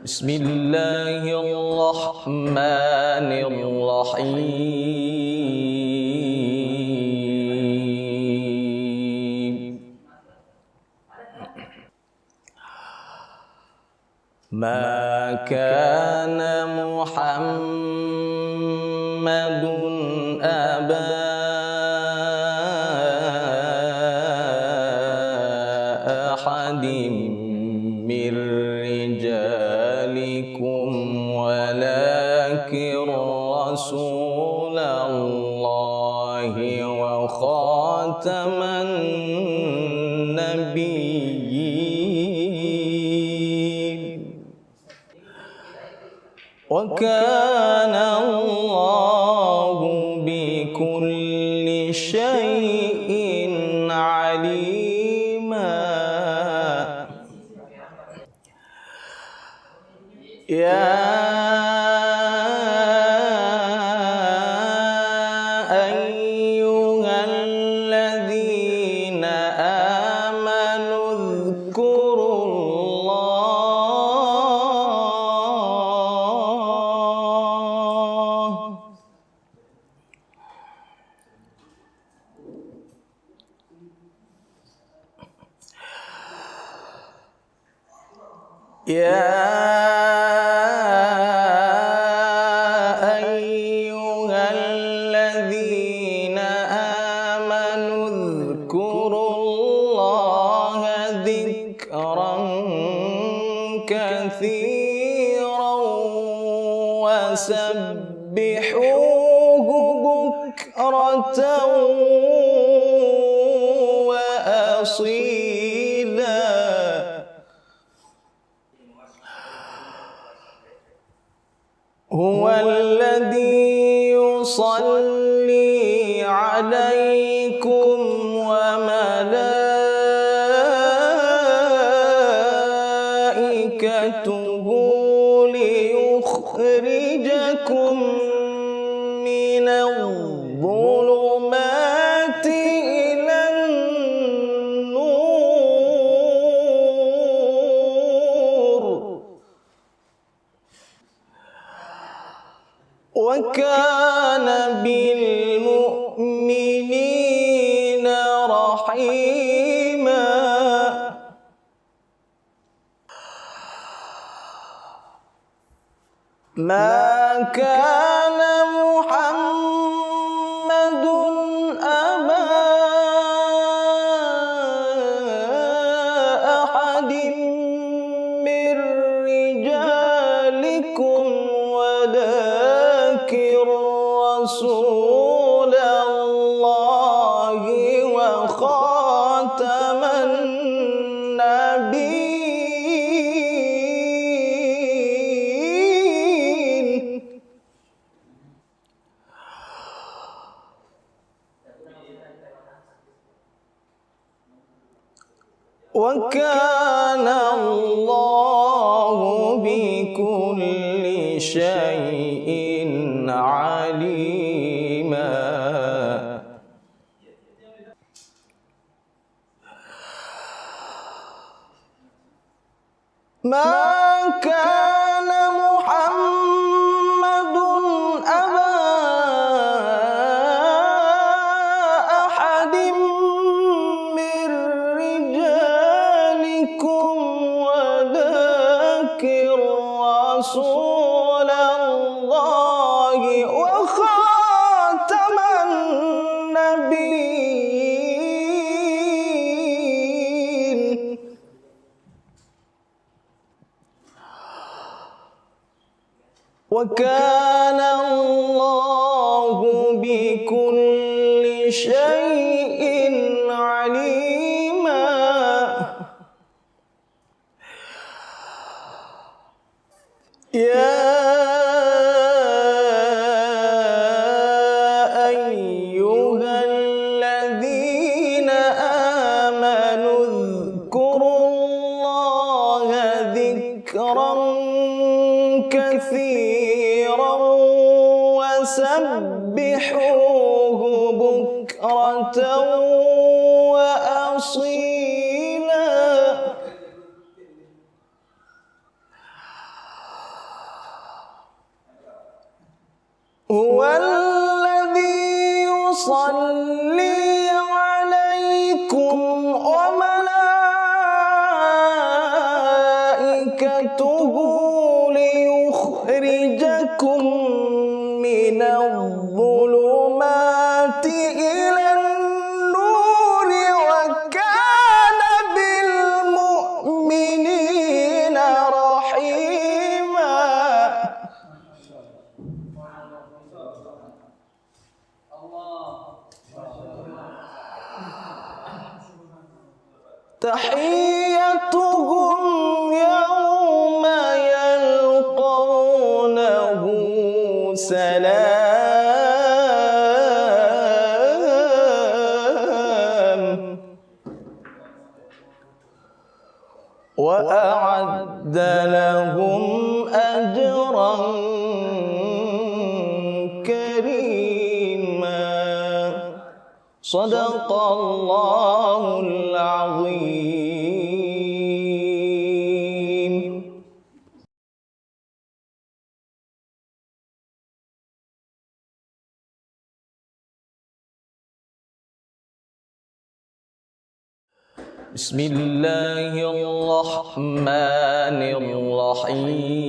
Bismillahirrahmanirrahim. Ma kana Muhammadun aba ahadim min rijalikum walakin rasulallahi wa khataman nabiyyin wa kana Allahu bikulli syai'in alima. Ya ayyuhalladzina amanu dzkurullah. Ya ayyuhalladzina amanu dzkurullaha dzikran katsiran wasabbihuhu bukratan wa asila. Huwallazi yusalli alaikum wa malaikatuhu liyukhrijakum minadh-dhulumati ilan nur. Wa kana bil mu'minina rahima. Ma kana Muhammadun aba ahadim min rijalikum walakin rasulallahi wa khataman nabiyyin. Wa kana Allahu bikulli syai'in alima. Ma kana Muhammadun aba ahadim min rijalikum walakin rasulallahi wa khataman nabiyyin. Wa kana Allahu bikulli syai'in alima. Ya ayyuhalladzina amanu dzkurullaha dzikran katsiran wasabbihuhu bukratan wa asila. يصلي عليكم وملائكته ليخرجكم من الظلمات إلى النور وكان بالمؤمنين رحيما. تحيتهم يوم يلقونه سلام وأعد لهم أجرا كريما. صدق الله العظيم. بسم الله الرحمن الرحيم.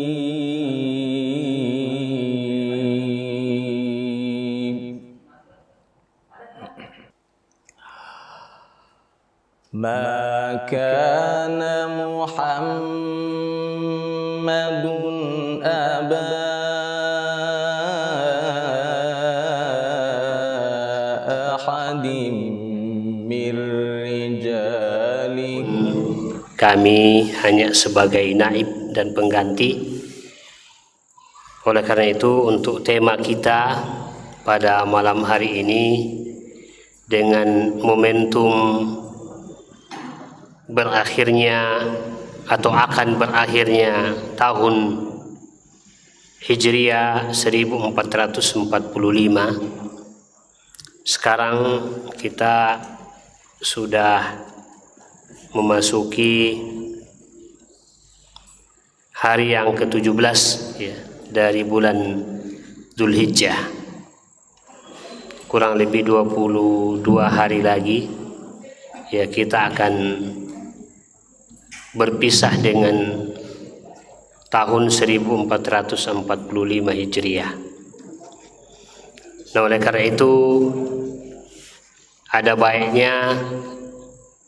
ما كان محمد أبا أحد من رجالكم. Kami hanya sebagai naib dan pengganti. Oleh karena itu, untuk tema kita pada malam hari ini dengan momentum berakhirnya atau akan berakhirnya tahun Hijriah 1445. Sekarang kita sudah memasuki hari yang ke-17 ya, dari bulan Dzulhijjah. Kurang lebih 22 hari lagi ya kita akan berpisah dengan tahun 1445 Hijriah. Nah, oleh karena itu ada baiknya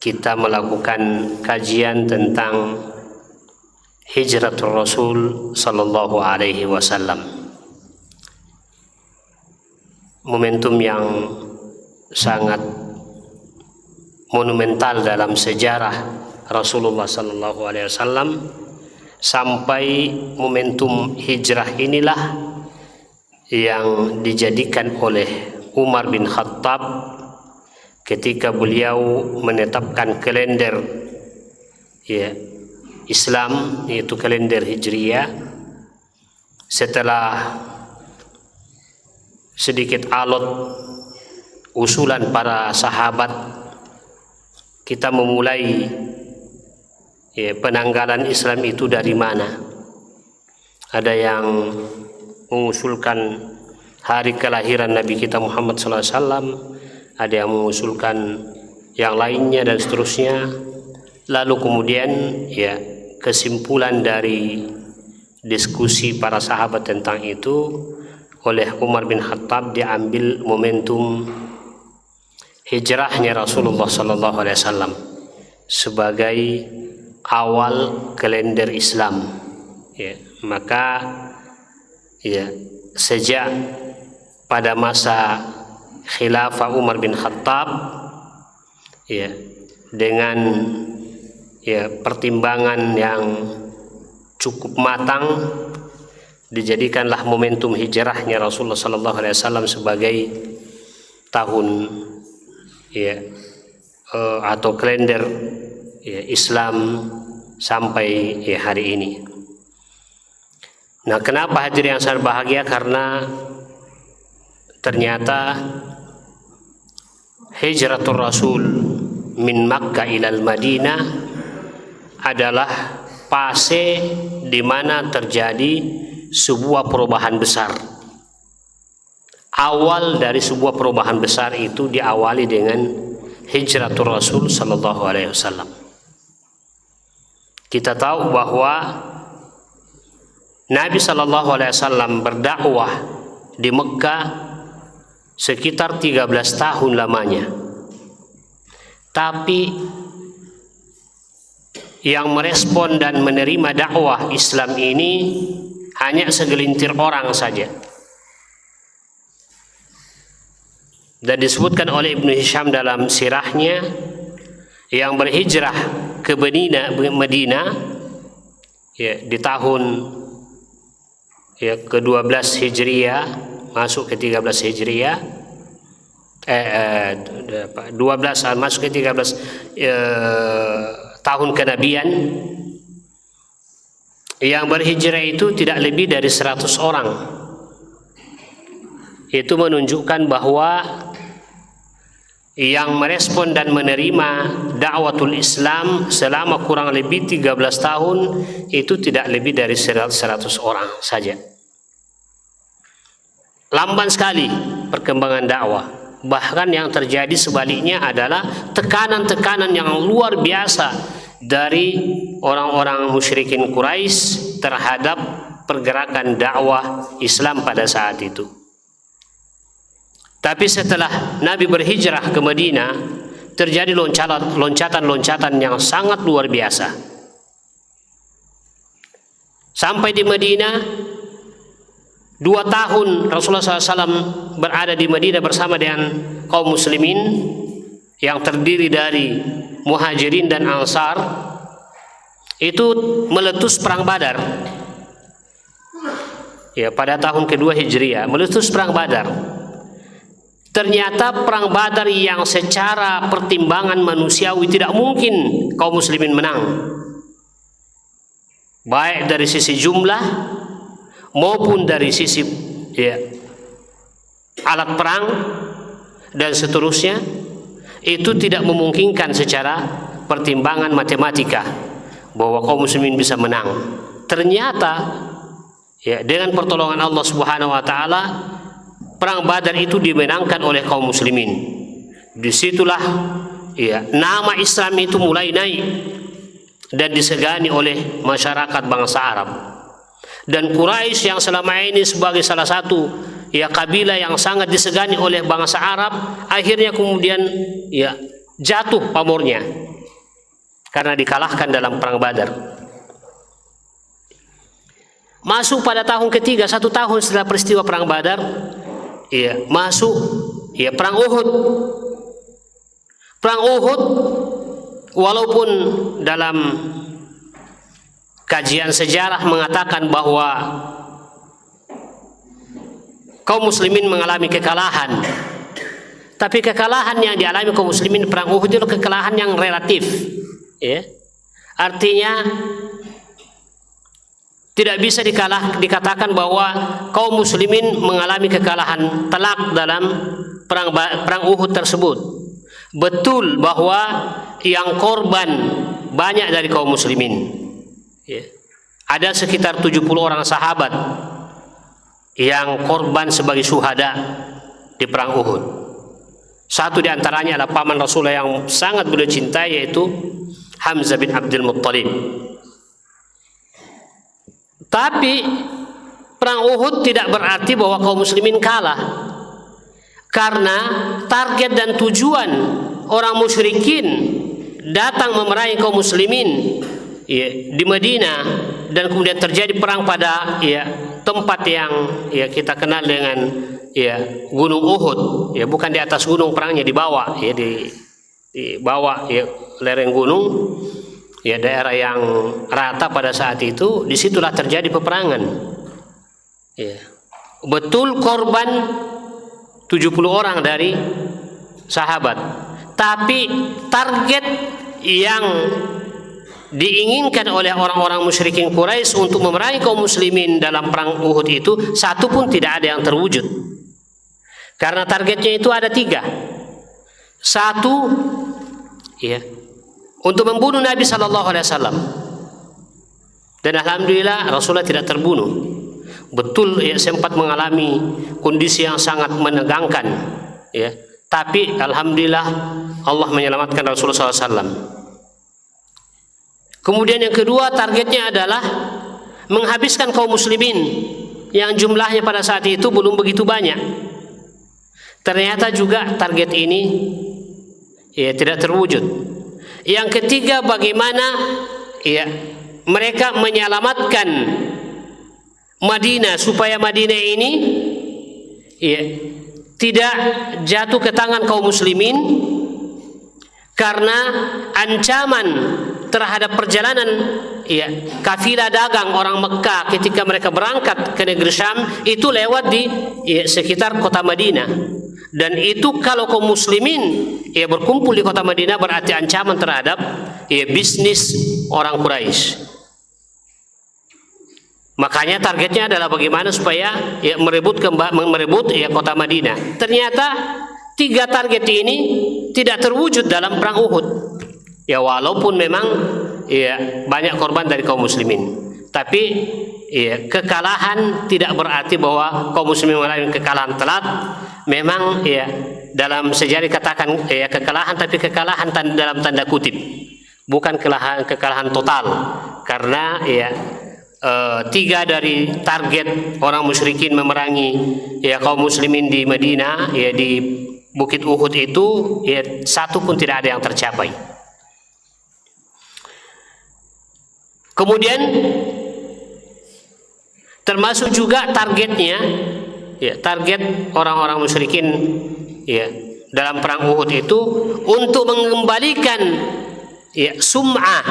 kita melakukan kajian tentang hijratul Rasul sallallahu alaihi wasallam. Momentum yang sangat monumental dalam sejarah Rasulullah sallallahu alaihi wasallam. Sampai momentum hijrah inilah yang dijadikan oleh Umar bin Khattab ketika beliau menetapkan kalender ya Islam, yaitu kalender Hijriah, setelah sedikit alot usulan para sahabat, kita memulai ya, penanggalan Islam itu dari mana. Ada yang mengusulkan hari kelahiran Nabi kita Muhammad SAW, ada yang mengusulkan yang lainnya dan seterusnya. Lalu kemudian ya kesimpulan dari diskusi para sahabat tentang itu oleh Umar bin Khattab diambil momentum hijrahnya Rasulullah SAW sebagai awal kalender Islam ya. Maka ya sejak pada masa khilafah Umar bin Khattab ya dengan ya pertimbangan yang cukup matang dijadikanlah momentum hijrahnya Rasulullah SAW sebagai tahun ya atau kalender ya, Islam sampai ya, hari ini. Nah, kenapa hadirin yang sangat bahagia? Karena ternyata hijratul Rasul min Makkah ilal Madinah adalah fase di mana terjadi sebuah perubahan besar. awal dari sebuah perubahan besar itu diawali dengan hijratul Rasul sallallahu alaihi wasallam. Kita tahu bahwa Nabi sallallahu alaihi wasallam berdakwah di Mekkah sekitar 13 tahun lamanya. Tapi yang merespon dan menerima dakwah Islam ini hanya segelintir orang saja. Dan disebutkan oleh Ibnu Hisham dalam sirahnya, yang berhijrah ke Madinah ya, di tahun ya, ke-12 Hijriah masuk ke 13 Hijriah 12 masuk ke 13 tahun kenabian, yang berhijrah itu tidak lebih dari 100 orang. Itu menunjukkan bahwa yang merespon dan menerima dakwatul Islam selama kurang lebih 13 tahun itu tidak lebih dari 100 orang saja. Lamban sekali perkembangan dakwah. Bahkan yang terjadi sebaliknya adalah tekanan-tekanan yang luar biasa dari orang-orang musyrikin Quraisy terhadap pergerakan dakwah Islam pada saat itu. Tapi setelah Nabi berhijrah ke Madinah, terjadi loncatan-loncatan yang sangat luar biasa. Sampai di Madinah, 2 tahun Rasulullah SAW berada di Madinah bersama dengan kaum muslimin yang terdiri dari Muhajirin dan Ansar. Itu meletus perang Badar. Ya, pada tahun kedua Hijriah meletus perang Badar. Ternyata perang Badar yang secara pertimbangan manusiawi tidak mungkin kaum muslimin menang, baik dari sisi jumlah maupun dari sisi ya, alat perang dan seterusnya. Itu tidak memungkinkan secara pertimbangan matematika bahwa kaum muslimin bisa menang. Ternyata ya, dengan pertolongan Allah Subhanahu wa taala, perang Badar itu dimenangkan oleh kaum muslimin. Disitulah ya, nama Islam itu mulai naik dan disegani oleh masyarakat bangsa Arab. Dan Quraisy yang selama ini sebagai salah satu ya kabilah yang sangat disegani oleh bangsa Arab, akhirnya kemudian ya jatuh pamornya karena dikalahkan dalam perang Badar. Masuk pada tahun ketiga, 1 tahun setelah peristiwa perang Badar, ya, masuk ya perang Uhud. Perang Uhud, walaupun dalam kajian sejarah mengatakan bahwa kaum muslimin mengalami kekalahan, tapi kekalahan yang dialami kaum muslimin perang Uhud itu kekalahan yang relatif, ya. Artinya tidak bisa dikatakan bahwa kaum muslimin mengalami kekalahan telak dalam perang Uhud tersebut. Betul bahwa yang korban banyak dari kaum muslimin. Ya. Ada sekitar 70 orang sahabat yang korban sebagai syuhada di perang Uhud. Satu di antaranya adalah paman Rasulullah yang sangat beliau cintai, yaitu Hamzah bin Abdul Muttalib. Tapi perang Uhud tidak berarti bahwa kaum muslimin kalah, karena target dan tujuan orang musyrikin datang memerangi kaum muslimin ya, di Madinah, dan kemudian terjadi perang pada ya, tempat yang ya, kita kenal dengan ya, Gunung Uhud, ya, bukan di atas gunung perangnya, di bawah ya, di bawah ya, lereng gunung ya, daerah yang rata pada saat itu. Disitulah terjadi peperangan ya. Betul korban 70 orang dari sahabat, tapi target yang diinginkan oleh orang-orang musyrikin Quraisy untuk memerangi kaum muslimin dalam perang Uhud itu satu pun tidak ada yang terwujud, karena targetnya itu ada 3. Satu ya, untuk membunuh Nabi SAW, dan alhamdulillah Rasulullah tidak terbunuh. betul ya sempat mengalami kondisi yang sangat menegangkan, ya. Tapi alhamdulillah Allah menyelamatkan Rasulullah SAW. Kemudian yang kedua, targetnya adalah menghabiskan kaum muslimin yang jumlahnya pada saat itu belum begitu banyak. Ternyata juga target ini ya tidak terwujud. Yang ketiga, bagaimana ya mereka menyelamatkan Madinah supaya Madinah ini ya tidak jatuh ke tangan kaum muslimin karena ancaman terhadap perjalanan ya kafilah dagang orang Mekah ketika mereka berangkat ke negeri Syam itu lewat di ya, sekitar kota Madinah, dan itu kalau kaum muslimin ya berkumpul di kota Madinah berarti ancaman terhadap ya bisnis orang Quraisy. Makanya targetnya adalah bagaimana supaya ya merebut ya kota Madinah. Ternyata tiga target ini tidak terwujud dalam perang Uhud. Ya walaupun memang ya banyak korban dari kaum muslimin, tapi ya kekalahan tidak berarti bahwa kaum muslimin mengalami kekalahan telat. Memang ya dalam sejarah katakan ya kekalahan, tapi kekalahan dalam tanda kutip, bukan kekalahan total, karena ya tiga dari target orang musyrikin memerangi ya kaum muslimin di Madinah ya di Bukit Uhud itu ya satu pun tidak ada yang tercapai. Kemudian termasuk juga targetnya ya target orang-orang musyrikin ya dalam perang Uhud itu untuk mengembalikan ya sum'ah,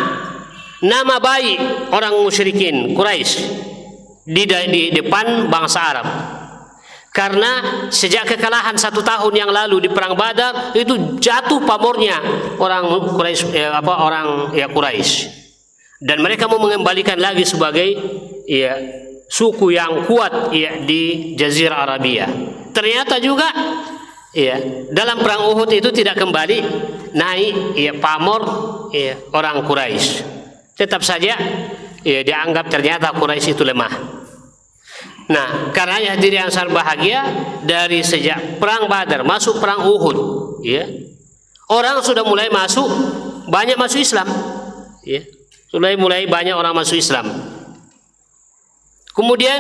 nama baik orang musyrikin Quraisy di depan bangsa Arab. Karena sejak kekalahan 1 tahun yang lalu di perang Badar itu jatuh pamornya orang Quraisy Quraisy. Dan mereka mau mengembalikan lagi sebagai ya suku yang kuat ya di Jazirah Arabia. Ternyata juga ya dalam perang Uhud itu tidak kembali naik ya pamor ya orang Quraisy. Tetap saja ya dianggap ternyata Quraisy itu lemah. Nah, karena hadirin yang sangat bahagia, dari sejak perang Badar masuk perang Uhud ya orang sudah mulai banyak masuk Islam ya. Mulai banyak orang masuk Islam. Kemudian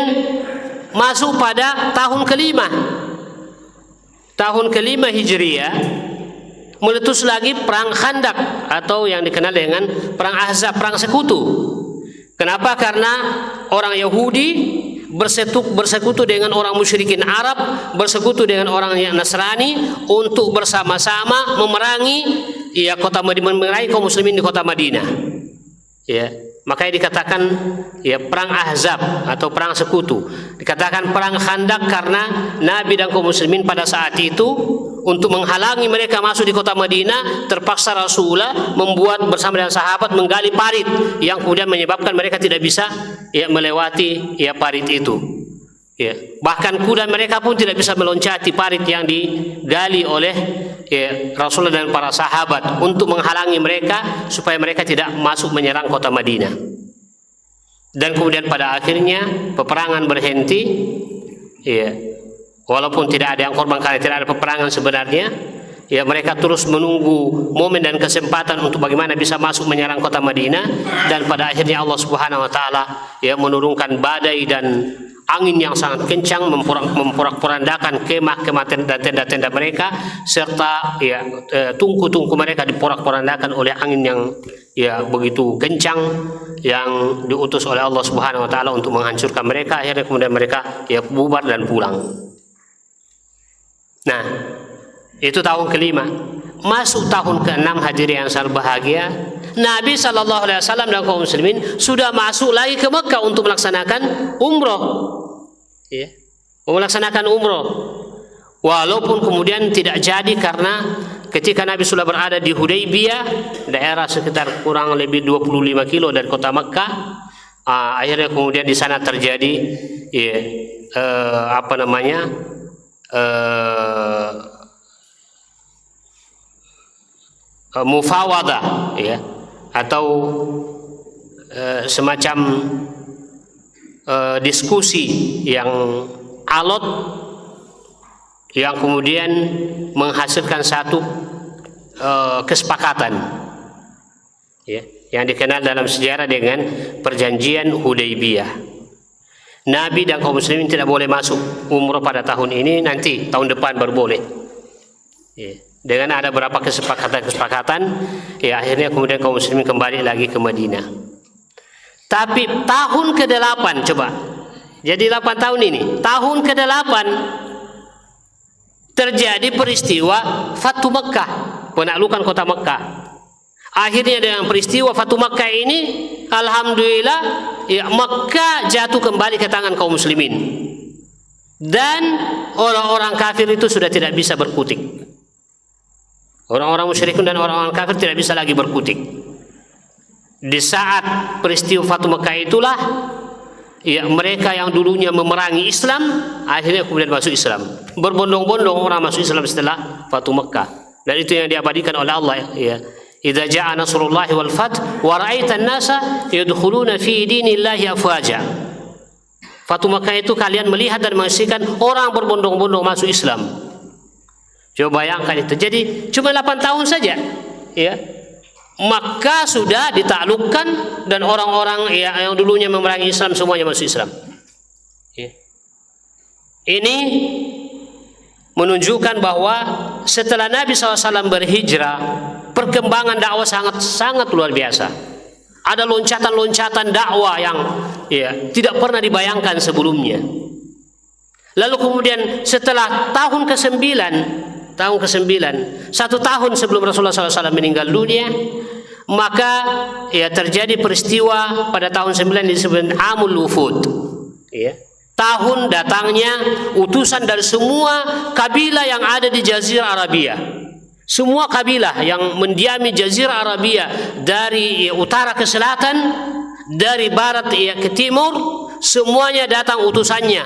masuk pada tahun kelima Hijriah, meletus lagi perang Khandaq atau yang dikenal dengan perang Ahzab, perang sekutu. Kenapa? Karena orang Yahudi bersekutu dengan orang musyrikin Arab, bersekutu dengan orang yang Nasrani untuk bersama-sama memerangi ya kota Madinah, memerangi kaum muslimin di kota Madinah. Ya, makanya dikatakan ya perang Ahzab atau perang sekutu. Dikatakan perang Khandaq karena Nabi dan kaum muslimin pada saat itu untuk menghalangi mereka masuk di kota Madinah, terpaksa Rasulullah membuat bersama dengan sahabat menggali parit yang kemudian menyebabkan mereka tidak bisa ya melewati ya parit itu. Ya, bahkan kuda mereka pun tidak bisa meloncati parit yang digali oleh ya, Rasulullah dan para sahabat untuk menghalangi mereka supaya mereka tidak masuk menyerang kota Madinah. Dan kemudian pada akhirnya peperangan berhenti ya, walaupun tidak ada yang korban karena tidak ada peperangan sebenarnya ya, mereka terus menunggu momen dan kesempatan untuk bagaimana bisa masuk menyerang kota Madinah. Dan pada akhirnya Allah Subhanahu wa taala ya menurunkan badai dan angin yang sangat kencang memporak-porandakan kemah-kemah dan tenda-tenda mereka, serta ya tungku-tungku mereka diporak-porandakan oleh angin yang ya begitu kencang yang diutus oleh Allah Subhanahu wa taala untuk menghancurkan mereka. Akhirnya kemudian mereka ya bubar dan pulang. Nah, itu tahun kelima. Masuk tahun ke-6 hadirin yang sangat bahagia, Nabi SAW dan kaum muslimin sudah masuk lagi ke Mekah untuk melaksanakan umroh ya, melaksanakan umroh. Walaupun kemudian tidak jadi karena ketika Nabi sudah berada di Hudaybiyah, daerah sekitar kurang lebih 25 kilo dari kota Mekah, akhirnya kemudian di sana terjadi ya, mufawadah ya, atau semacam diskusi yang alot yang kemudian menghasilkan satu kesepakatan, ya, yang dikenal dalam sejarah dengan perjanjian Hudaybiyah. Nabi dan kaum muslimin tidak boleh masuk umroh pada tahun ini, nanti tahun depan baru boleh. Ya. Dengan ada beberapa kesepakatan, ya akhirnya kemudian kaum muslimin kembali lagi ke Madinah. Tapi tahun ke-8 coba, jadi 8 tahun ini, tahun ke-8 terjadi peristiwa Fatu Makkah, penaklukan kota Makkah. Akhirnya dengan peristiwa Fatu Makkah ini, alhamdulillah, ya, Makkah jatuh kembali ke tangan kaum muslimin. Dan orang-orang kafir itu sudah tidak bisa berkutik. Orang-orang musyrikun dan orang-orang kafir tidak bisa lagi berkutik. Di saat peristiwa Fatu Makkah itulah, ya, mereka yang dulunya memerangi Islam akhirnya kemudian masuk Islam. Berbondong-bondong orang masuk Islam setelah Fatu Makkah. Dan itu yang diabadikan oleh Allah, ya. Idza jaa nasrullahi wal fath wa ra'aitan nasa yadkhuluna fi dinillahi afwaja. Fatu Makkah itu kalian melihat dan menyaksikan orang berbondong-bondong masuk Islam. Coba bayangkan itu. Jadi cuma 8 tahun saja, ya. Makkah sudah ditaklukkan dan orang-orang, ya, yang dulunya memerangi Islam semuanya masuk Islam. Ya. Ini menunjukkan bahwa setelah Nabi SAW berhijrah, perkembangan dakwah sangat luar biasa. Ada loncatan-loncatan dakwah yang, ya, tidak pernah dibayangkan sebelumnya. Lalu kemudian setelah tahun ke-9, 1 tahun sebelum Rasulullah SAW meninggal dunia, maka, ya, terjadi peristiwa pada tahun 9 disebut Amul Wufud, ya, tahun datangnya utusan dari semua kabilah yang ada di Jazirah Arabia. Semua kabilah yang mendiami Jazirah Arabia, dari, ya, utara ke selatan, dari barat, ya, ke timur, semuanya datang utusannya.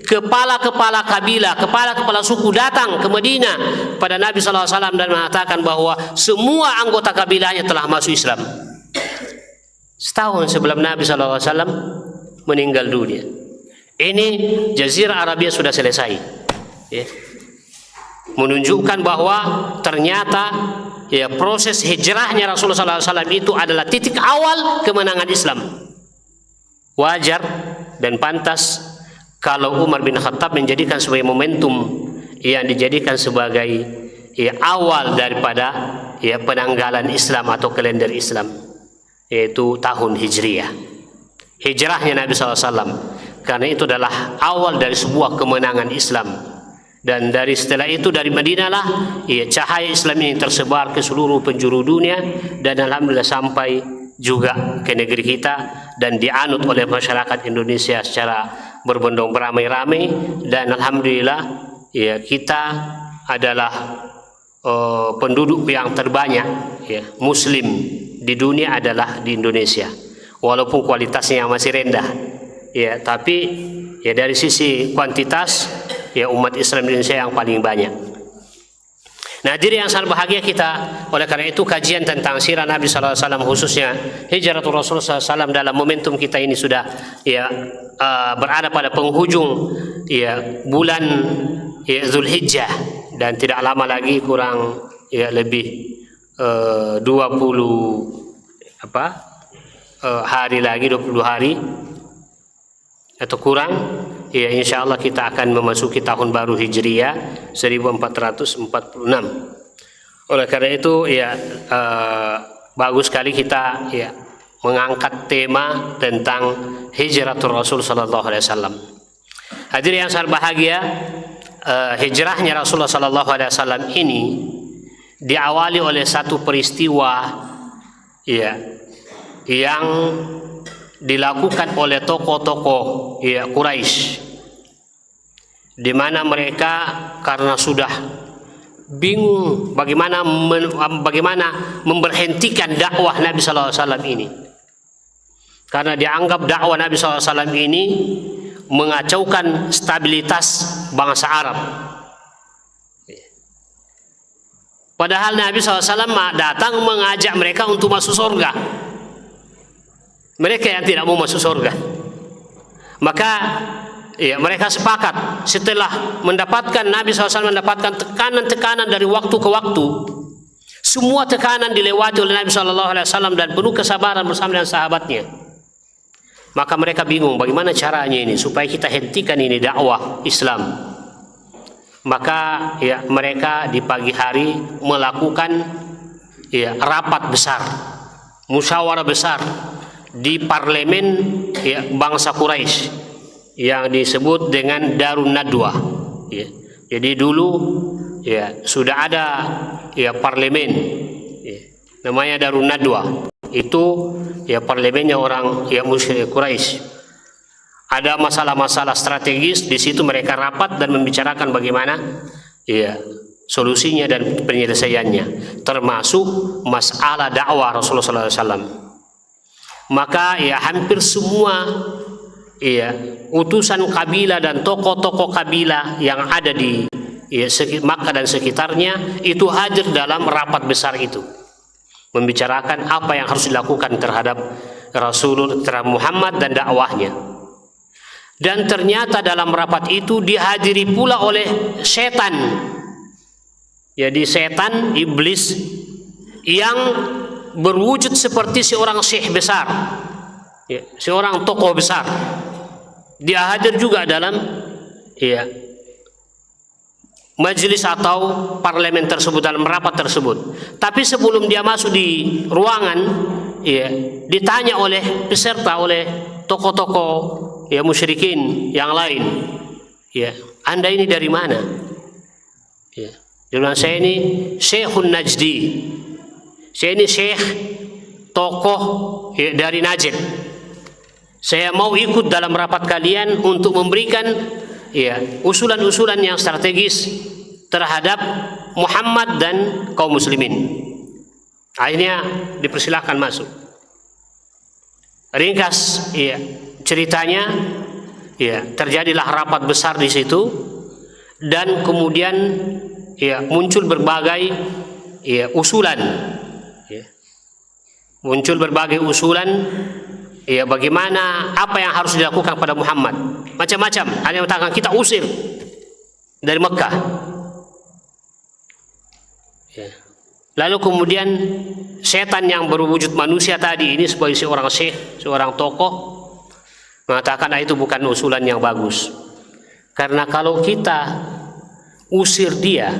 Kepala-kepala kabilah, kepala-kepala suku datang ke Madinah pada Nabi SAW dan mengatakan bahwa semua anggota kabilahnya telah masuk Islam. Setahun sebelum Nabi SAW meninggal dunia. Ini Jazirah Arabia sudah selesai, ya. Menunjukkan bahwa ternyata, ya, proses hijrahnya Rasulullah SAW itu adalah titik awal kemenangan Islam. Wajar dan pantas kalau Umar bin Khattab menjadikan sebagai momentum yang dijadikan sebagai, ya, awal daripada, ya, penanggalan Islam atau kalender Islam, yaitu tahun Hijriyah, hijrahnya Nabi SAW. Karena itu adalah awal dari sebuah kemenangan Islam. Dan dari setelah itu, dari Madinah lah, ya, cahaya Islam ini tersebar ke seluruh penjuru dunia, dan alhamdulillah sampai juga ke negeri kita dan dianut oleh masyarakat Indonesia secara berbondong beramai-ramai. Dan alhamdulillah, ya, kita adalah penduduk yang terbanyak, ya, Muslim di dunia adalah di Indonesia, walaupun kualitasnya masih rendah, ya, tapi, ya, dari sisi kuantitas, ya, umat Islam di Indonesia yang paling banyak. Nah, jadi yang sangat bahagia kita, oleh karena itu kajian tentang sirah Nabi SAW, khususnya hijratul Rasulullah SAW dalam momentum kita ini sudah, ya, berada pada penghujung, ya, bulan, ya, Zulhijjah, dan tidak lama lagi, kurang, ya, lebih 20 hari lagi, 20 hari atau kurang, ya, insya Allah kita akan memasuki tahun baru Hijriyah 1446. Oleh karena itu, ya, bagus sekali kita, ya, mengangkat tema tentang hijratul Rasul Sallallahu Alaihi Wasallam. Hadirin yang sangat bahagia, hijrahnya Rasulullah Sallallahu Alaihi Wasallam ini diawali oleh satu peristiwa, ya, yang dilakukan oleh tokoh-tokoh, ya, Quraisy, di mana mereka karena sudah bingung bagaimana memberhentikan dakwah Nabi SAW ini, karena dianggap dakwah Nabi SAW ini mengacaukan stabilitas bangsa Arab. Padahal Nabi SAW datang mengajak mereka untuk masuk surga. Mereka yang tidak mau masuk surga. Maka ya, mereka sepakat setelah mendapatkan Nabi SAW mendapatkan tekanan-tekanan dari waktu ke waktu. Semua tekanan dilewati oleh Nabi SAW dan penuh kesabaran bersama dengan sahabatnya. Maka mereka bingung bagaimana caranya ini supaya kita hentikan ini dakwah Islam. Maka ya, mereka di pagi hari melakukan ya, rapat besar, musyawarah besar di parlemen ya, bangsa Quraisy yang disebut dengan Darun Nadwa. Ya. Jadi dulu ya sudah ada ya parlemen ya, namanya Darun Nadwa. Itu ya parlemennya orang ya musyrik Quraisy. Ada masalah-masalah strategis di situ mereka rapat dan membicarakan bagaimana ya solusinya dan penyelesaiannya, termasuk masalah dakwah Rasulullah SAW. Maka ya hampir semua ya utusan kabilah dan tokoh-tokoh kabilah yang ada di ya, Makkah dan sekitarnya itu hadir dalam rapat besar itu, membicarakan apa yang harus dilakukan terhadap Rasulullah terhadap Muhammad dan dakwahnya. Dan ternyata dalam rapat itu dihadiri pula oleh setan. Jadi setan, iblis yang berwujud seperti seorang syekh besar ya, seorang tokoh besar. Dia hadir juga dalam ya, majelis atau parlemen tersebut, dalam rapat tersebut. Tapi sebelum dia masuk di ruangan ya, ditanya oleh peserta, oleh tokoh-tokoh ya musyrikin yang lain, ya, Anda ini dari mana? Ya, dia bilang, saya ini Syekhun Najdi, saya ini syekh tokoh ya, dari Najd. Saya mau ikut dalam rapat kalian untuk memberikan ya usulan-usulan yang strategis terhadap Muhammad dan kaum muslimin. Akhirnya dipersilahkan masuk. Ringkas ya ceritanya, ya terjadilah rapat besar di situ dan kemudian ya muncul berbagai ya usulan, ya. Muncul berbagai usulan ya bagaimana, apa yang harus dilakukan pada Muhammad. Macam-macam. Ada yang mengatakan kita usir dari Mekah. Ya. Lalu kemudian setan yang berwujud manusia tadi ini sebagai seorang syekh, seorang tokoh, mengatakan itu bukan usulan yang bagus. Karena kalau kita usir dia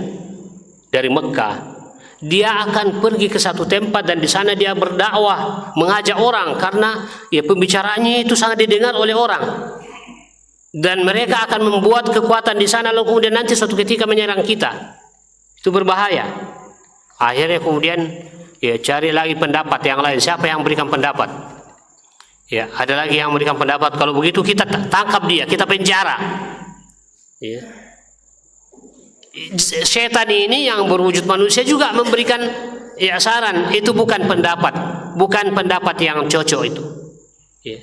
dari Mekah, dia akan pergi ke satu tempat dan di sana dia berdakwah, mengajak orang, karena ya pembicaraannya itu sangat didengar oleh orang. Dan mereka akan membuat kekuatan di sana, lalu kemudian nanti suatu ketika menyerang kita. Itu berbahaya. Akhirnya kemudian ya cari lagi pendapat yang lain. Siapa yang memberikan pendapat? Ya, ada lagi yang memberikan pendapat. Kalau begitu kita tangkap dia, kita penjara. Ya. Setan ini yang berwujud manusia juga memberikan ya saran. Itu bukan pendapat yang cocok itu. Ya.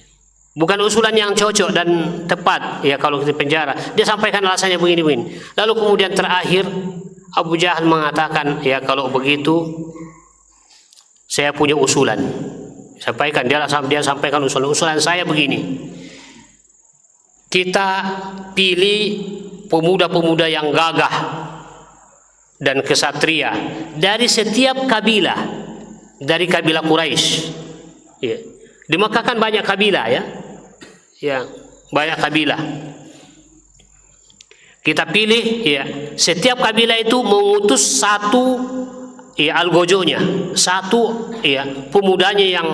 Bukan usulan yang cocok dan tepat. Ya, kalau kita penjara, dia sampaikan alasannya begini-begini. Lalu kemudian terakhir Abu Jahal mengatakan, ya kalau begitu saya punya usulan. Sampaikan, dia sampaikan usulan saya begini. Kita pilih pemuda-pemuda yang gagah dan kesatria dari setiap kabilah, dari kabilah Quraisy. Ya. Di Makkah kan banyak kabilah ya. Ya, banyak kabilah. Kita pilih ya, setiap kabilah itu mengutus satu ya algojonya, satu ya pemudanya yang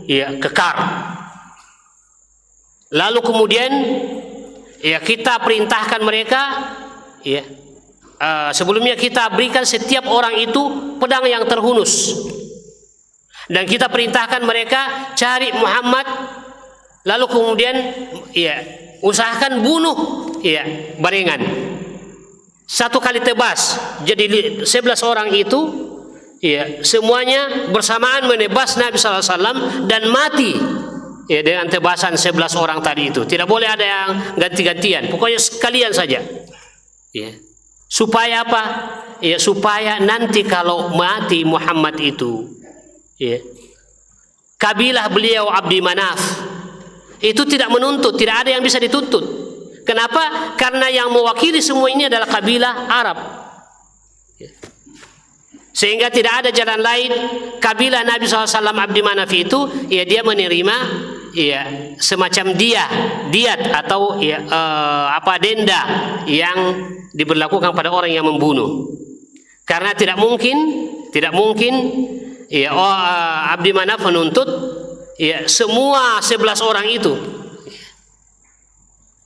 ya kekar. Lalu kemudian ya kita perintahkan mereka ya sebelumnya kita berikan setiap orang itu pedang yang terhunus. Dan kita perintahkan mereka cari Muhammad, lalu kemudian ya usahakan bunuh ya barengan. Satu kali tebas. Jadi 11 orang itu ya semuanya bersamaan menebas Nabi SAW dan mati ya dengan tebasan 11 orang tadi itu. Tidak boleh ada yang ganti-gantian. Pokoknya sekalian saja. Ya. Supaya apa? Ya supaya nanti kalau mati Muhammad itu, ya, kabilah beliau Abdi Manaf itu tidak menuntut, tidak ada yang bisa dituntut. Kenapa? Karena yang mewakili semua ini adalah kabilah Arab. Sehingga tidak ada jalan lain. Kabilah Nabi SAW Abdi Manaf itu, ya dia menerima ya semacam diat atau ya, denda yang diberlakukan pada orang yang membunuh. Karena tidak mungkin ya Abdi Manaf menuntut ya semua 11 orang itu.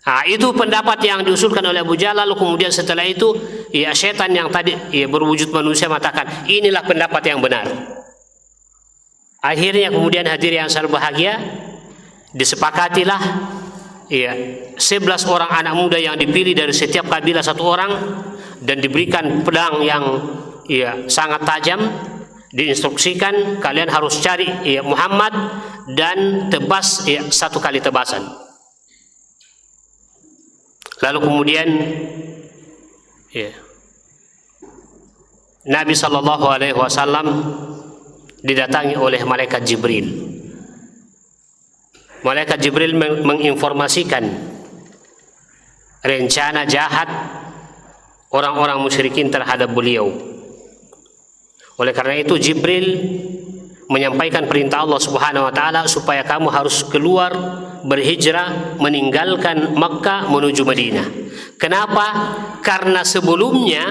Nah, itu pendapat yang diusulkan oleh Abu Jahal. Lalu kemudian setelah itu ya setan yang tadi ya berwujud manusia mengatakan inilah pendapat yang benar. Akhirnya kemudian hadirin yang sangat bahagia, disepakatilah ya 11 orang anak muda yang dipilih dari setiap kabilah 1 orang dan diberikan pedang yang ya sangat tajam. Diinstruksikan kalian harus cari ya Muhammad dan tebas ya 1 kali tebasan. Lalu kemudian ya, Nabi SAW didatangi oleh malaikat Jibril. Malaikat Jibril menginformasikan rencana jahat orang-orang musyrikin terhadap beliau. Oleh karena itu Jibril menyampaikan perintah Allah Subhanahu wa taala supaya kamu harus keluar berhijrah meninggalkan Makkah menuju Madinah. Kenapa? Karena sebelumnya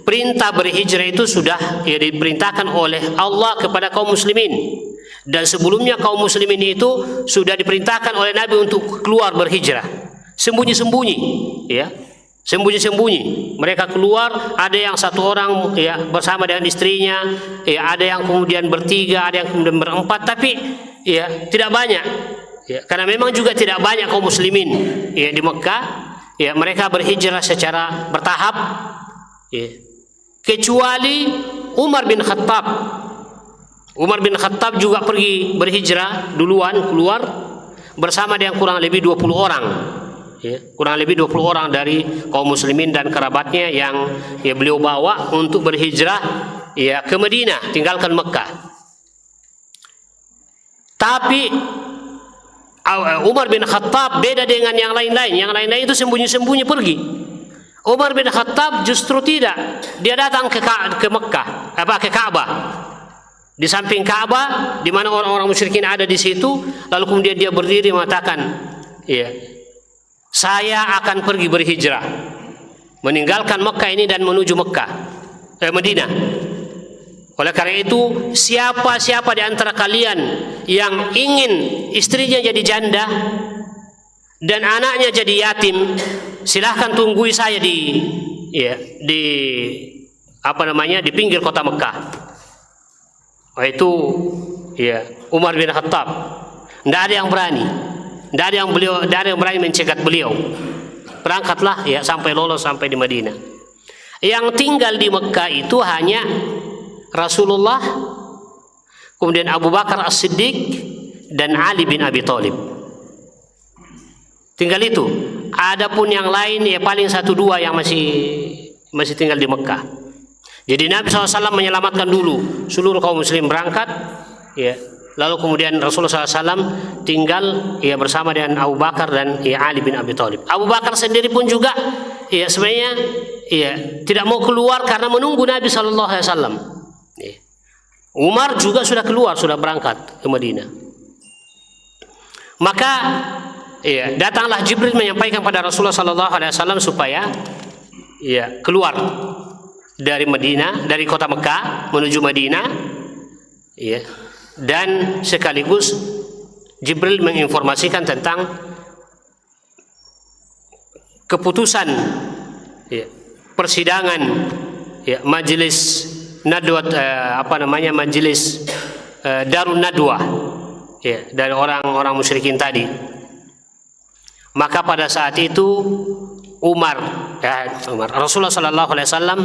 perintah berhijrah itu sudah ya diperintahkan oleh Allah kepada kaum muslimin, dan sebelumnya kaum muslimin itu sudah diperintahkan oleh Nabi untuk keluar berhijrah sembunyi-sembunyi ya. Sembunyi-sembunyi mereka keluar, ada yang 1 orang ya bersama dengan istrinya, ya ada yang kemudian bertiga, ada yang kemudian berempat, tapi ya tidak banyak ya, karena memang juga tidak banyak kaum muslimin ya di Mekah ya, mereka berhijrah secara bertahap ya. Kecuali Umar bin Khattab. Umar bin Khattab juga pergi berhijrah duluan, keluar bersama dengan kurang lebih 20 orang. Ya, kurang lebih 20 orang dari kaum muslimin dan kerabatnya yang ya beliau bawa untuk berhijrah ya ke Madinah, tinggalkan Mekah. Tapi Umar bin Khattab beda dengan yang lain-lain. Yang lain-lain itu sembunyi-sembunyi pergi. Umar bin Khattab justru tidak. Dia datang ke Mekah, ke Ka'bah. Di samping Ka'bah di mana orang-orang musyrikin ada di situ, lalu kemudian dia berdiri mengatakan, ya, saya akan pergi berhijrah meninggalkan Mekah ini dan menuju Madinah. Oleh karena itu siapa-siapa di antara kalian yang ingin istrinya jadi janda dan anaknya jadi yatim, silahkan tunggui saya di pinggir kota Mekah. Itu ya Umar bin Khattab. Tidak ada yang berani. Tidak ada yang berani mencegat beliau. Berangkatlah ya sampai lolos sampai di Madinah. Yang tinggal di Mekah itu hanya Rasulullah, kemudian Abu Bakar As-Siddiq dan Ali bin Abi Thalib. Tinggal itu. Adapun yang lain ya paling 1-2 yang masih tinggal di Mekah. Jadi Nabi SAW menyelamatkan dulu seluruh kaum muslim berangkat ya. Lalu kemudian Rasulullah SAW tinggal ya bersama dengan Abu Bakar dan ya Ali bin Abi Thalib. Abu Bakar sendiri pun juga ya sebenarnya ya tidak mau keluar karena menunggu Nabi SAW. Ya. Umar juga sudah keluar, sudah berangkat ke Madinah. Maka ya datanglah Jibril menyampaikan pada Rasulullah SAW supaya ya keluar dari Madinah, dari kota Mekah menuju Madinah ya. Dan sekaligus Jibril menginformasikan tentang keputusan ya, persidangan ya, majelis nadwat majelis Darun Nadwah ya, dari orang-orang musyrikin tadi. Maka pada saat itu Rasulullah SAW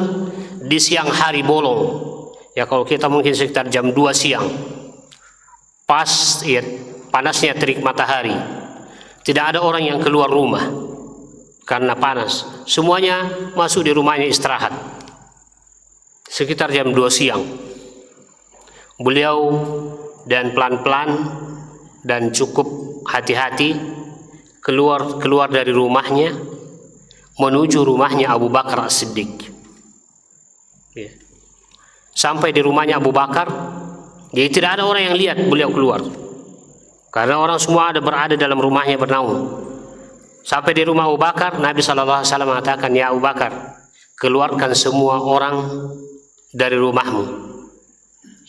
di siang hari bolong ya, kalau kita mungkin sekitar jam 2 siang, pas ya, panasnya terik matahari, tidak ada orang yang keluar rumah karena panas, semuanya masuk di rumahnya istirahat. Sekitar jam 2 siang beliau dan pelan-pelan dan cukup hati-hati keluar dari rumahnya menuju rumahnya Abu Bakar As-Siddiq. Ya. Sampai di rumahnya Abu Bakar, jadi tidak ada orang yang lihat beliau keluar, karena orang semua berada dalam rumahnya bernaung. Sampai di rumah Abu Bakar, Nabi SAW mengatakan, ya Abu Bakar, keluarkan semua orang dari rumahmu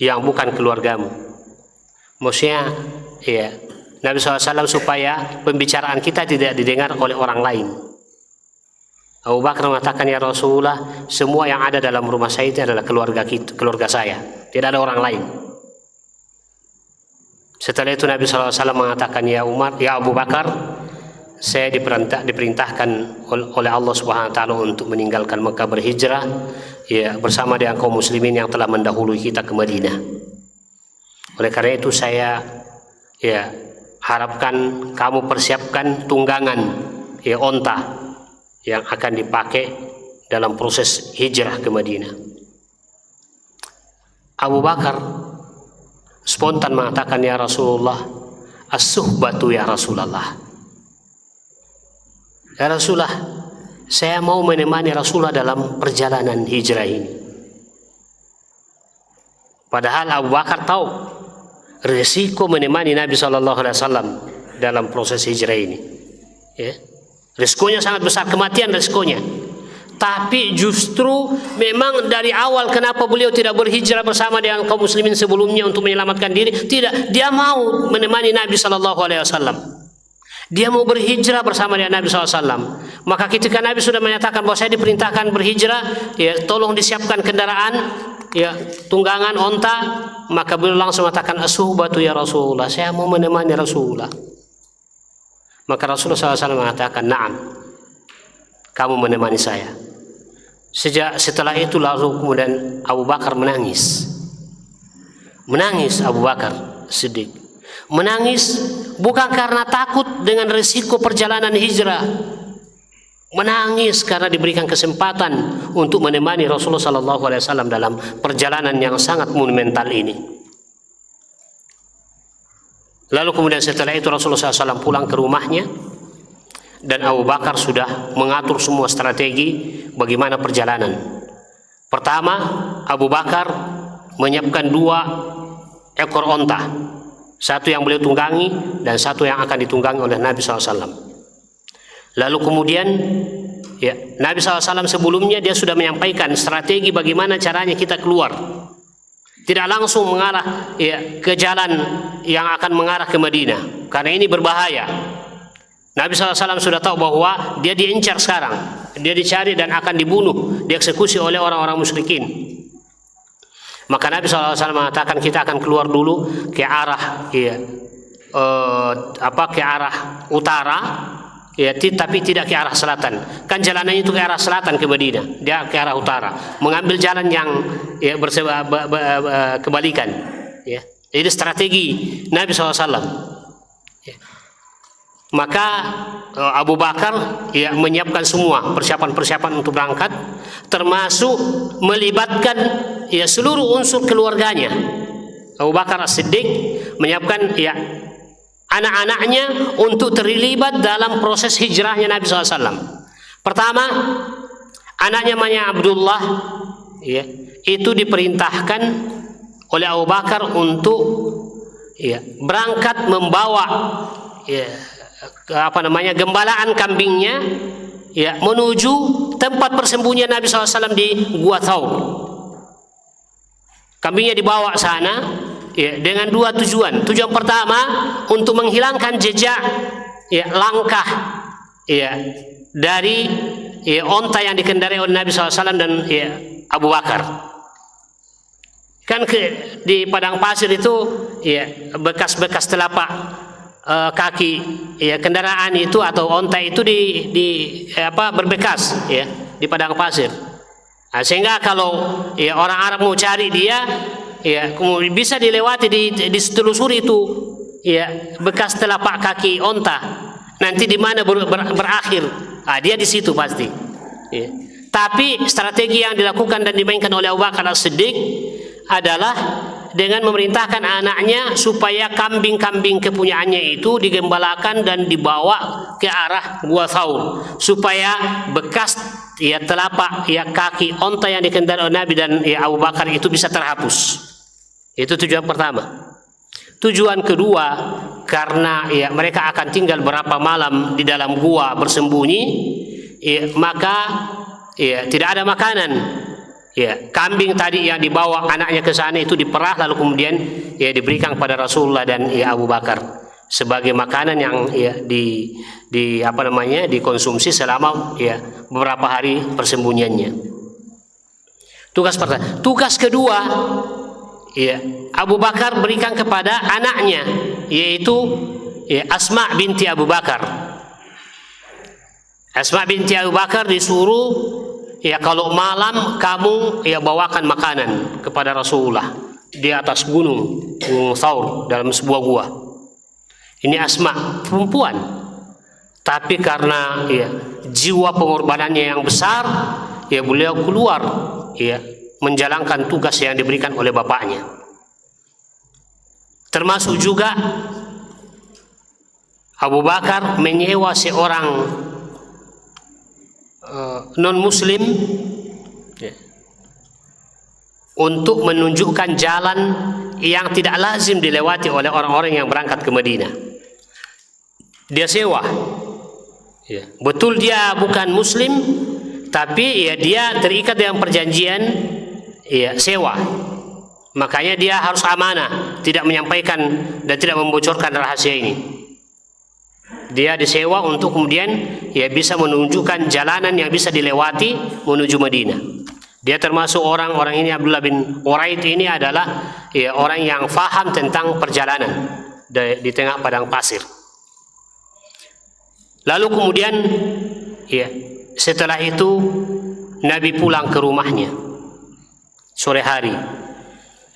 yang bukan keluargamu. Maksudnya, ya, Nabi SAW supaya pembicaraan kita tidak didengar oleh orang lain. Abu Bakar mengatakan, ya Rasulullah, semua yang ada dalam rumah saya itu adalah keluarga saya, tidak ada orang lain. Setelah itu Nabi SAW mengatakan, ya Abu Bakar, saya diperintahkan oleh Allah Subhanahu Wa Taala untuk meninggalkan Mekah, berhijrah, ya, bersama dengan kaum muslimin yang telah mendahului kita ke Madinah. Oleh karena itu saya, ya, harapkan kamu persiapkan tunggangan, ya, onta yang akan dipakai dalam proses hijrah ke Madinah. Abu Bakar spontan mengatakan, ya Rasulullah, as-suhbatu ya Rasulullah. Ya Rasulullah, saya mau menemani Rasulullah dalam perjalanan hijrah ini. Padahal Abu Bakar tahu resiko menemani Nabi SAW dalam proses hijrah ini. Ya. Risikonya sangat besar, kematian risikonya. Tapi justru memang dari awal kenapa beliau tidak berhijrah bersama dengan kaum muslimin sebelumnya untuk menyelamatkan diri? Tidak, dia mau menemani Nabi SAW. Dia mau berhijrah bersama dengan Nabi SAW. Maka ketika Nabi sudah menyatakan bahwa saya diperintahkan berhijrah, ya tolong disiapkan kendaraan, ya tunggangan onta, maka beliau langsung mengatakan, as-suhbatu ya Rasulullah, saya mau menemani Rasulullah. Maka Rasulullah SAW mengatakan, na'am, kamu menemani saya. Setelah itu lalu kemudian Abu Bakar menangis. Menangis Abu Bakar Siddiq. Menangis bukan karena takut dengan risiko perjalanan hijrah. Menangis karena diberikan kesempatan untuk menemani Rasulullah SAW dalam perjalanan yang sangat monumental ini. Lalu kemudian setelah itu Rasulullah SAW pulang ke rumahnya, dan Abu Bakar sudah mengatur semua strategi bagaimana perjalanan. Pertama, Abu Bakar menyiapkan 2 ekor onta, satu yang beliau tunggangi dan satu yang akan ditunggangi oleh Nabi SAW. Lalu kemudian, ya, Nabi SAW sebelumnya dia sudah menyampaikan strategi bagaimana caranya kita keluar. Tidak langsung mengarah, ya, ke jalan yang akan mengarah ke Madinah, karena ini berbahaya. Nabi SAW sudah tahu bahwa dia diincar sekarang, dia dicari dan akan dibunuh, dieksekusi oleh orang-orang musyrikin. Maka Nabi SAW mengatakan kita akan keluar dulu ke arah, ya, ke arah utara, ya, tapi tidak ke arah selatan. Kan jalannya itu ke arah selatan ke Madinah, dia ke arah utara, mengambil jalan yang, ya, kebalikan. Ya. Jadi strategi Nabi SAW. Ya. Maka Abu Bakar, ya, menyiapkan semua persiapan-persiapan untuk berangkat, termasuk melibatkan, ya, seluruh unsur keluarganya. Abu Bakar As-Siddiq menyiapkan, ya, anak-anaknya untuk terlibat dalam proses hijrahnya Nabi SAW. Pertama, anaknya namanya Abdullah, ya, itu diperintahkan oleh Abu Bakar untuk, ya, berangkat membawa, ya, gembalaan kambingnya, ya, menuju tempat persembunyian Nabi SAW di Gua Thawr. Kambingnya dibawa sana, ya, dengan 2 tujuan. Tujuan pertama untuk menghilangkan jejak, ya, langkah, ya, dari, ya, onta yang dikendarai oleh Nabi SAW dan, ya, Abu Bakar. Kan di padang pasir itu, ya, bekas-bekas telapak kaki, ya, kendaraan itu atau onta itu berbekas, ya, di padang pasir. Nah, sehingga kalau, ya, orang Arab mau cari dia, ya, kemudian bisa dilewati, ditelusuri itu, ya, bekas telapak kaki onta. Nanti di mana berakhir? Dia di situ pasti. Ya. Tapi strategi yang dilakukan dan dimainkan oleh Abu Bakar As-Siddiq adalah, dengan memerintahkan anaknya supaya kambing-kambing kepunyaannya itu digembalakan dan dibawa ke arah Gua Thaur, supaya bekas ya telapak ya kaki onta yang dikendarai oleh Nabi dan ya Abu Bakar itu bisa terhapus. Itu tujuan pertama. Tujuan kedua, karena ya mereka akan tinggal berapa malam di dalam gua bersembunyi, ya, maka ya tidak ada makanan. Ya, kambing tadi yang dibawa anaknya ke sana itu diperah lalu kemudian ya diberikan kepada Rasulullah dan ya Abu Bakar sebagai makanan yang ya dikonsumsi selama ya beberapa hari persembunyiannya. Tugas pertama. Tugas kedua, ya Abu Bakar berikan kepada anaknya, yaitu ya Asma binti Abu Bakar. Asma binti Abu Bakar disuruh ya kalau malam kamu ya bawakan makanan kepada Rasulullah di atas gunung Thaur dalam sebuah gua. Ini Asma perempuan, tapi karena ya jiwa pengorbanannya yang besar, ya beliau keluar ya menjalankan tugas yang diberikan oleh bapaknya. Termasuk juga Abu Bakar menyewa seorang non-muslim ya, untuk menunjukkan jalan yang tidak lazim dilewati oleh orang-orang yang berangkat ke Madinah. Dia sewa ya. Betul dia bukan muslim, tapi ya dia terikat dengan perjanjian ya sewa. Makanya dia harus amanah, tidak menyampaikan dan tidak membocorkan rahasia ini. Dia disewa untuk kemudian ya bisa menunjukkan jalanan yang bisa dilewati menuju Madinah. Dia termasuk orang ini, Abdullah bin Uraid ini adalah ya orang yang faham tentang perjalanan di tengah padang pasir. Lalu kemudian ya setelah itu Nabi pulang ke rumahnya sore hari.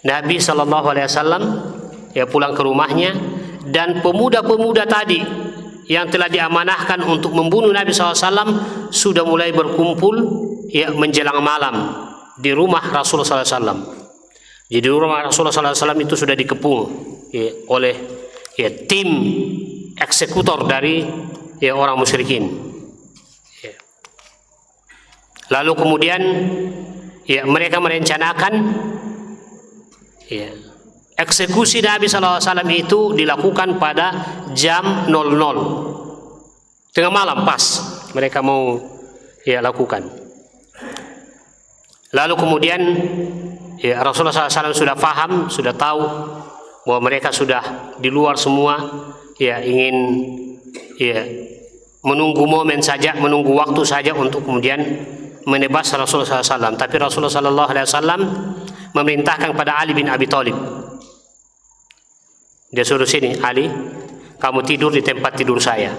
Nabi SAW ya pulang ke rumahnya, dan pemuda-pemuda tadi yang telah diamanahkan untuk membunuh Nabi SAW sudah mulai berkumpul ya menjelang malam di rumah Rasulullah SAW. Jadi rumah Rasulullah SAW itu sudah dikepung ya, oleh ya tim eksekutor dari ya orang musyrikin. Ya. Lalu kemudian ya mereka merencanakan ya eksekusi Nabi SAW itu dilakukan pada jam 00 tengah malam, pas mereka mau ya lakukan. Lalu kemudian ya Rasulullah SAW sudah paham, sudah tahu bahwa mereka sudah di luar semua, ya ingin ya menunggu momen saja, menunggu waktu saja untuk kemudian menebas Rasulullah SAW. Tapi Rasulullah SAW memerintahkan pada Ali bin Abi Thalib. Dia suruh, sini Ali, kamu tidur di tempat tidur saya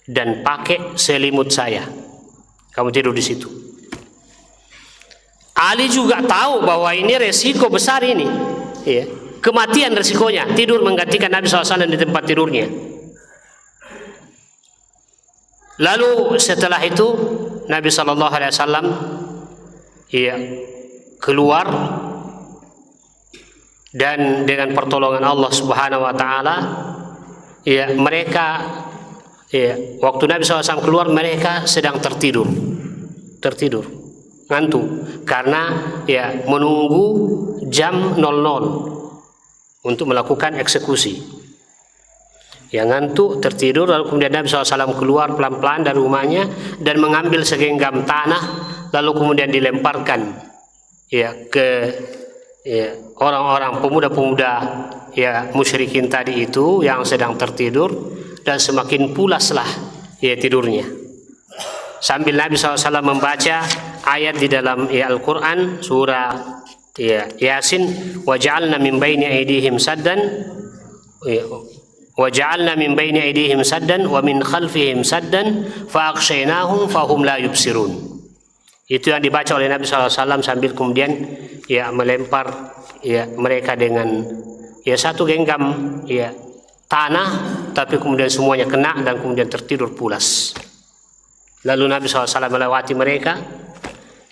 dan pakai selimut saya. Kamu tidur di situ. Ali juga tahu bahwa ini resiko besar ini, ya, kematian resikonya, tidur menggantikan Nabi SAW di tempat tidurnya. Lalu setelah itu Nabi SAW ya keluar, dan dengan pertolongan Allah Subhanahu wa taala ya mereka ya waktu Nabi SAW keluar mereka sedang tertidur ngantuk karena ya menunggu jam 00 untuk melakukan eksekusi. Ya ngantuk, tertidur, lalu kemudian Nabi SAW keluar pelan-pelan dari rumahnya dan mengambil segenggam tanah, lalu kemudian dilemparkan ya ke ya orang-orang pemuda-pemuda ya musyrikin tadi itu yang sedang tertidur, dan semakin pulaslah ya tidurnya. Sambil Nabi SAW membaca ayat di dalam ya Al-Quran surah ya Yasin, waja'alna min baini aydihim saddan waja'alna min baini aydihim saddan wa min khalfihim saddan fa'aghshaynahum fahum la yubsirun. Itu yang dibaca oleh Nabi SAW sambil kemudian ya melempar ya mereka dengan ya satu genggam ya tanah, tapi kemudian semuanya kena dan kemudian tertidur pulas. Lalu Nabi SAW melewati mereka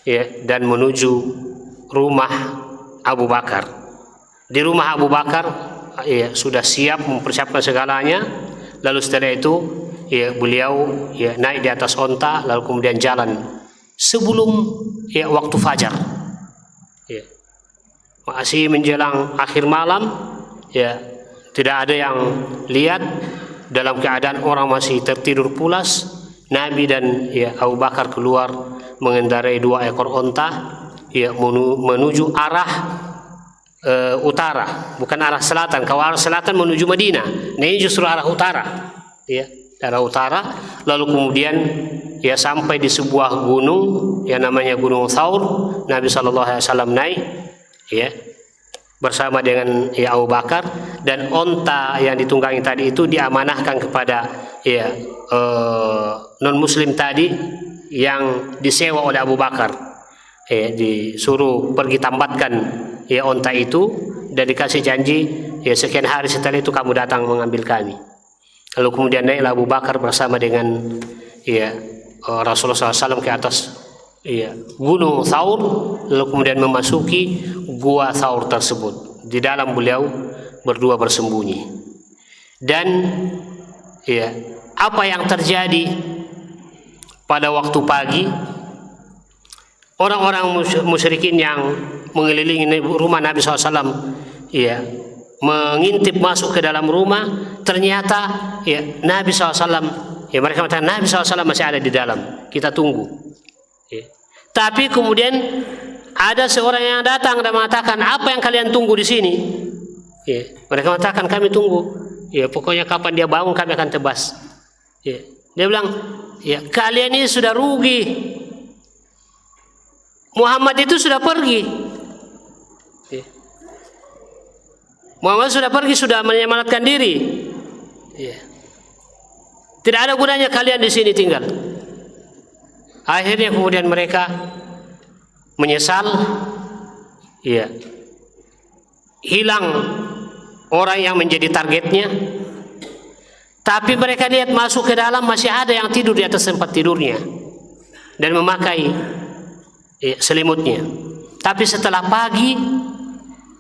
ya dan menuju rumah Abu Bakar. di rumah Abu Bakar, ya, sudah siap mempersiapkan segalanya. Lalu setelah itu, ya, beliau, ya, naik di atas onta, lalu kemudian jalan sebelum, ya, waktu fajar. Ya. Masih menjelang akhir malam, ya, tidak ada yang lihat, dalam keadaan orang masih tertidur pulas. Nabi dan, ya, Abu Bakar keluar mengendarai 2 ekor onta, ya, menuju arah utara, bukan arah selatan. Kalau arah selatan menuju Madinah, ini justru arah utara, ya, arah utara. Lalu kemudian, ya, sampai di sebuah gunung yang namanya Gunung Thaur. Nabi SAW naik, ya, bersama dengan, ya, Abu Bakar, dan onta yang ditunggangi tadi itu diamanahkan kepada, ya, non muslim tadi yang disewa oleh Abu Bakar. Disuruh pergi tambatkan, ya, onta itu, dan dikasih janji, ya, sekian hari setelah itu kamu datang mengambil kami. Lalu kemudian naiklah Abu Bakar bersama dengan, ya, Rasulullah SAW ke atas, ya, Gunung Thaur, lalu kemudian memasuki gua Thaur tersebut. Di dalam beliau berdua bersembunyi. Dan, ya, apa yang terjadi pada waktu pagi? Orang-orang musyrikin yang mengelilingi rumah Nabi SAW, ya, mengintip masuk ke dalam rumah. Ternyata, ya, Nabi SAW, ya, mereka mengatakan Nabi SAW masih ada di dalam, kita tunggu, ya. Tapi kemudian ada seorang yang datang dan mengatakan, apa yang kalian tunggu di sini? Ya, mereka mengatakan kami tunggu, ya, pokoknya kapan dia bangun kami akan tebas. Ya. Dia bilang, ya, kalian ini sudah rugi. Muhammad itu sudah pergi. Ya. Muhammad sudah pergi, sudah menyelamatkan diri. Ya. Tidak ada gunanya kalian di sini tinggal. Akhirnya kemudian mereka menyesal. Ya. Hilang orang yang menjadi targetnya. Tapi mereka lihat masuk ke dalam masih ada yang tidur di atas tempat tidurnya dan memakai, ya, selimutnya. Tapi setelah pagi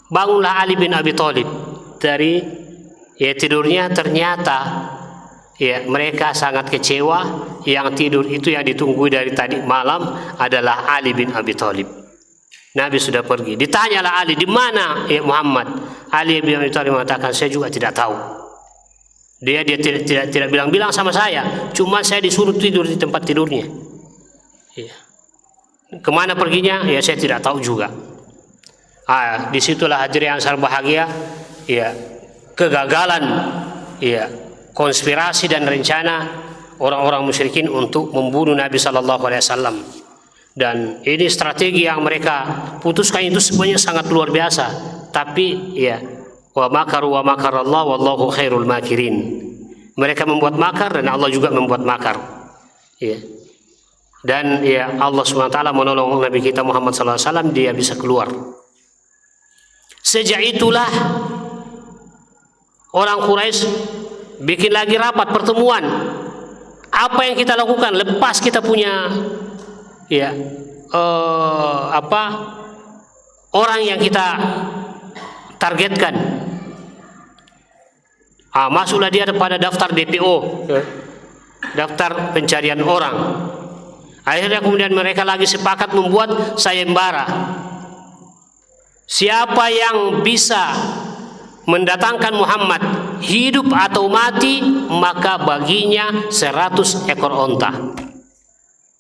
bangunlah Ali bin Abi Thalib dari, ya, tidurnya. Ternyata, ya, mereka sangat kecewa. Yang tidur itu yang ditunggu dari tadi malam adalah Ali bin Abi Thalib. Nabi sudah pergi. Ditanyalah Ali, di mana, ya, Muhammad? Ali bin Abi Thalib mengatakan, saya juga tidak tahu. Dia tidak bilang sama saya, cuma saya disuruh tidur di tempat tidurnya. Ya. Kemana perginya? Ya, saya tidak tahu juga. Disitulah hadirin yang sangat bahagia, ya, kegagalan, ya, konspirasi dan rencana orang-orang musyrikin untuk membunuh Nabi SAW. Dan ini strategi yang mereka putuskan itu sebenarnya sangat luar biasa. Tapi, ya, wa makaru wa makarallah wallahu khairul makirin. Mereka membuat makar dan Allah juga membuat makar. Ya. Dan, ya, Allah SWT menolong Nabi kita Muhammad SAW, dia bisa keluar. Sejak itulah orang Quraisy bikin lagi rapat pertemuan. Apa yang kita lakukan lepas kita punya, ya, orang yang kita targetkan. Masuklah dia pada daftar DPO, daftar pencarian orang. Akhirnya kemudian mereka lagi sepakat membuat sayembara. Siapa yang bisa mendatangkan Muhammad hidup atau mati, maka baginya 100 ekor onta.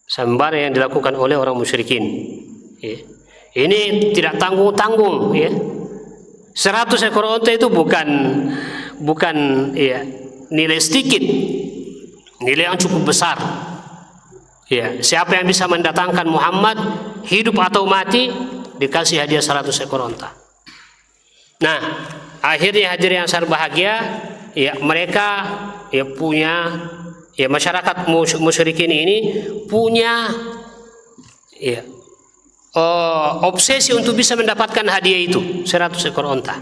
Sayembara yang dilakukan oleh orang musyrikin. Ya. Ini tidak tanggung-tanggung, ya. 100 ekor onta itu bukan, ya, nilai sedikit, nilai yang cukup besar. Ya, siapa yang bisa mendatangkan Muhammad hidup atau mati dikasih hadiah 100 ekor onta. Nah, akhirnya hadirin yang sangat bahagia, ya, mereka, ya, punya, ya, masyarakat musyrikin ini punya, ya, obsesi untuk bisa mendapatkan hadiah itu 100 ekor onta.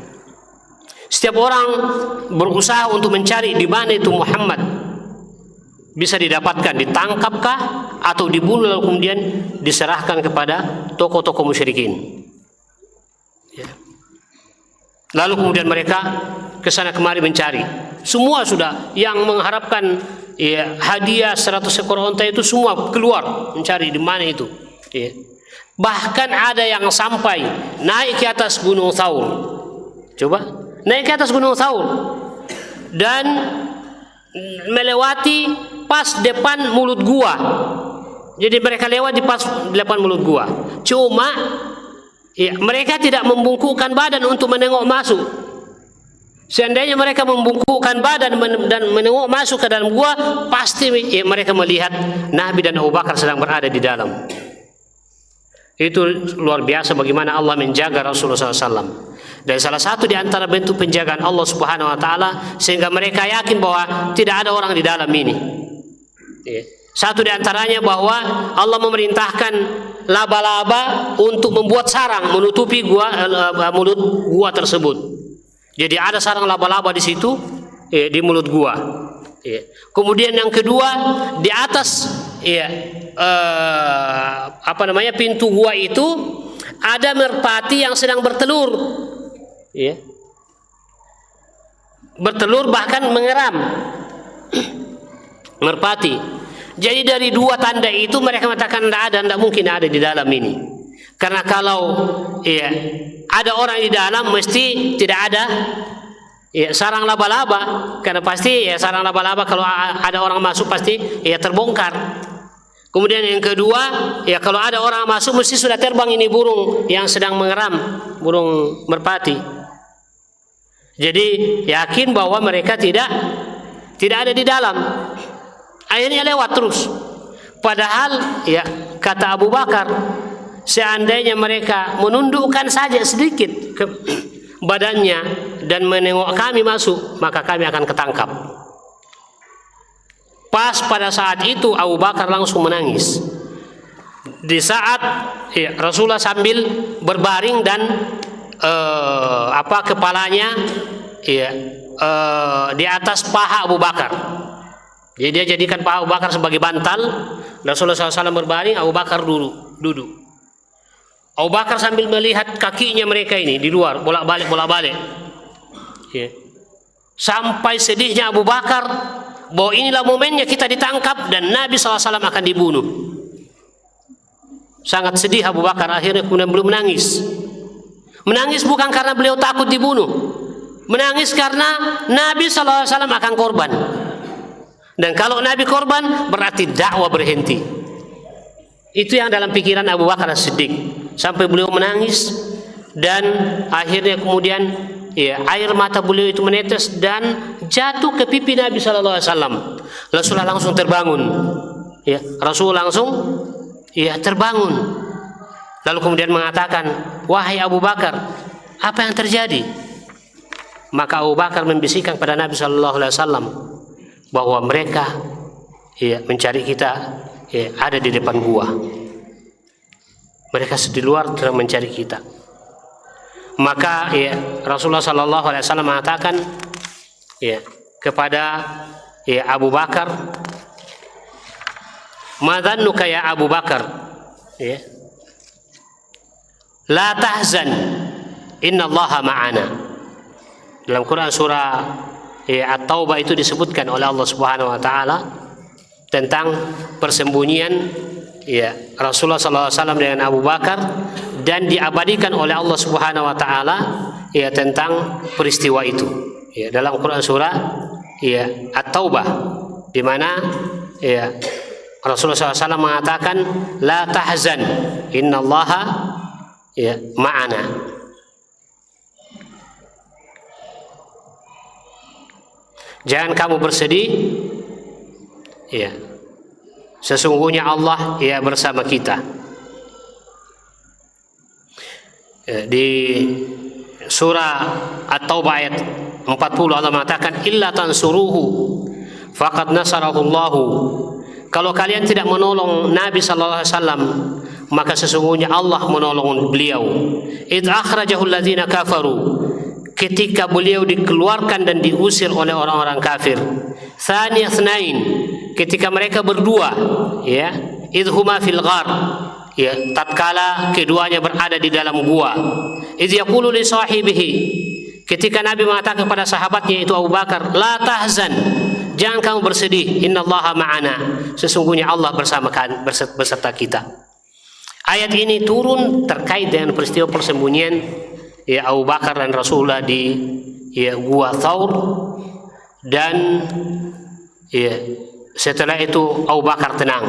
Setiap orang berusaha untuk mencari di mana itu Muhammad bisa didapatkan, ditangkapkah atau dibunuh lalu kemudian diserahkan kepada tokoh-tokoh musyrikin. Ya. Lalu kemudian mereka ke sana kemari mencari. Semua sudah yang mengharapkan ya, hadiah 100 ekor onta itu semua keluar mencari di mana itu. Ya. Bahkan ada yang sampai naik ke atas Gunung Thaur. Coba naik ke atas Gunung Thaur dan melewati pas depan mulut gua. Jadi mereka lewat di pas depan mulut gua. Cuma ya, mereka tidak membungkukkan badan untuk menengok masuk. Seandainya mereka membungkukkan badan dan menengok masuk ke dalam gua, pasti ya, mereka melihat Nabi dan Abu Bakar sedang berada di dalam. Itu luar biasa bagaimana Allah menjaga Rasulullah SAW. Dan salah satu di antara bentuk penjagaan Allah Subhanahu Wa Taala sehingga mereka yakin bahwa tidak ada orang di dalam ini. Satu di antaranya bahwa Allah memerintahkan laba-laba untuk membuat sarang menutupi mulut gua tersebut. Jadi ada sarang laba-laba di situ, di mulut gua. Kemudian yang kedua, di atas pintu gua itu ada merpati yang sedang bertelur. Bertelur bahkan mengeram. Merpati. Jadi dari dua tanda itu mereka mengatakan tidak mungkin ada di dalam ini. Karena kalau ada orang di dalam mesti tidak ada sarang laba-laba, karena pasti sarang laba-laba kalau ada orang masuk pasti terbongkar. Kemudian yang kedua, kalau ada orang masuk mesti sudah terbang ini burung yang sedang mengeram, burung merpati. Jadi yakin bahwa mereka tidak ada di dalam. Akhirnya lewat terus. Padahal kata Abu Bakar, seandainya mereka menundukkan saja sedikit ke badannya dan menengok kami masuk, maka kami akan ketangkap. Pas pada saat itu Abu Bakar langsung menangis. Di saat Rasulullah sambil berbaring dan kepalanya di atas paha Abu Bakar. Jadi dia jadikan paha Abu Bakar sebagai bantal. Rasulullah SAW berbaring, Abu Bakar duduk. Abu Bakar sambil melihat kakinya mereka ini di luar bolak-balik. Sampai sedihnya Abu Bakar bahwa inilah momennya kita ditangkap dan Nabi SAW akan dibunuh. Sangat sedih Abu Bakar, akhirnya kemudian beliau menangis. Menangis bukan karena beliau takut dibunuh, menangis karena Nabi SAW akan korban. Dan kalau Nabi korban berarti dakwah berhenti. Itu yang dalam pikiran Abu Bakar As-Siddiq. Sampai beliau menangis dan akhirnya kemudian air mata beliau itu menetes dan jatuh ke pipi Nabi SAW. Rasulullah langsung terbangun. Rasulullah langsung terbangun. Lalu kemudian mengatakan, wahai Abu Bakar, apa yang terjadi? Maka Abu Bakar membisikkan pada Nabi SAW bahwa mereka mencari kita ada di depan gua. Mereka di luar sedang mencari kita. Maka Rasulullah SAW mengatakan kepada Abu Bakar, "Madhannuka ya Abu Bakar? La tahzan, innallaha ma'ana." Dalam Quran surah At-Taubah itu disebutkan oleh Allah Subhanahu Wa Taala tentang persembunyian Rasulullah SAW dengan Abu Bakar, dan diabadikan oleh Allah Subhanahu Wa Taala tentang peristiwa itu dalam Quran surah At-Taubah, di mana Rasulullah SAW mengatakan la tahzan innallaha ma'ana. Jangan kamu bersedih, sesungguhnya Allah bersama kita. Di surah At-Taubah ayat 40 Allah mengatakan illa tansuruhu faqad nasarahullahu. Kalau kalian tidak menolong Nabi sallallahu alaihi wasallam, maka sesungguhnya Allah menolong beliau. Idz akhrajahu alladziina kafaru, ketika beliau dikeluarkan dan diusir oleh orang-orang kafir. Tsani tsnain, ketika mereka berdua idhuma fil ghar, tatkala keduanya berada di dalam gua. Idz yaqulu li sahibihi, ketika Nabi mengatakan kepada sahabatnya itu Abu Bakar, la tahzan, jangan kamu bersedih, innallaha ma'ana, sesungguhnya Allah beserta kita. Ayat ini turun terkait dengan peristiwa persembunyian Abu Bakar dan Rasulullah di Gua Thaur, dan setelah itu Abu Bakar tenang.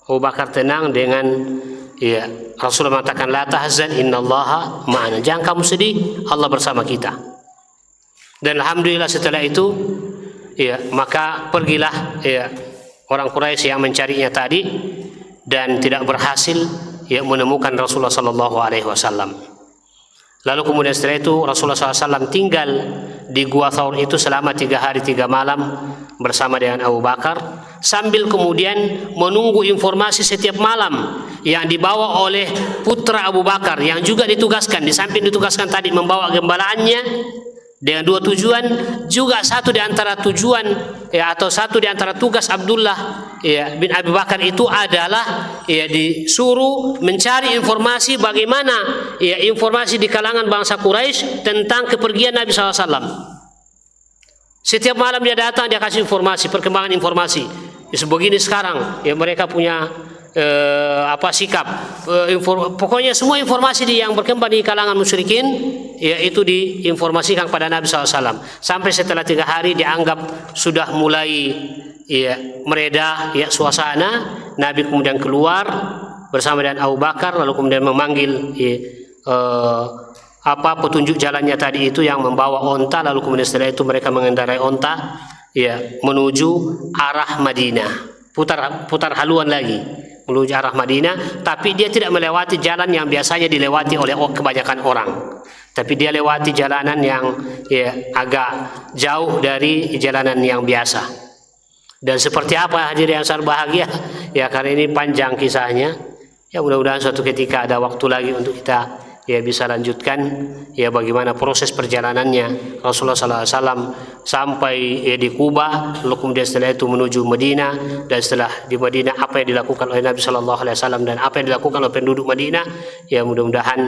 Abu Bakar tenang dengan Rasulullah mengatakan la tahzan innallaha ma'ana, jangan kamu sedih, Allah bersama kita. Dan alhamdulillah setelah itu maka pergilah orang Quraisy yang mencarinya tadi dan tidak berhasil menemukan Rasulullah sallallahu alaihi wasallam. Lalu kemudian setelah itu Rasulullah SAW tinggal di Gua Thaur itu selama 3 hari 3 malam bersama dengan Abu Bakar, sambil kemudian menunggu informasi setiap malam yang dibawa oleh putra Abu Bakar yang juga ditugaskan, di samping ditugaskan tadi membawa gembalaannya dengan 2 tujuan, juga satu di antara tujuan atau satu di antara tugas Abdullah bin Abi Bakar itu adalah disuruh mencari informasi bagaimana informasi di kalangan bangsa Quraisy tentang kepergian Nabi SAW. Setiap malam dia datang, dia kasih informasi, perkembangan informasi. Sebegini sekarang mereka punya sikap, pokoknya semua informasi yang berkembang di kalangan musyrikin itu diinformasikan pada Nabi SAW. Sampai setelah 3 hari dianggap sudah mulai mereda suasana, Nabi kemudian keluar bersama dengan Abu Bakar, lalu kemudian memanggil petunjuk jalannya tadi itu yang membawa onta, lalu kemudian setelah itu mereka mengendarai onta menuju arah Madinah, putar haluan lagi menuju arah Madinah, tapi dia tidak melewati jalan yang biasanya dilewati oleh kebanyakan orang, tapi dia lewati jalanan yang agak jauh dari jalanan yang biasa. Dan seperti apa hadirin yang sangat bahagia karena ini panjang kisahnya, mudah-mudahan suatu ketika ada waktu lagi untuk kita bisa lanjutkan bagaimana proses perjalanannya Rasulullah SAW sampai di Kuba, lalu kemudian setelah itu menuju Madinah, dan setelah di Madinah apa yang dilakukan oleh Nabi SAW dan apa yang dilakukan oleh penduduk Madinah. Mudah-mudahan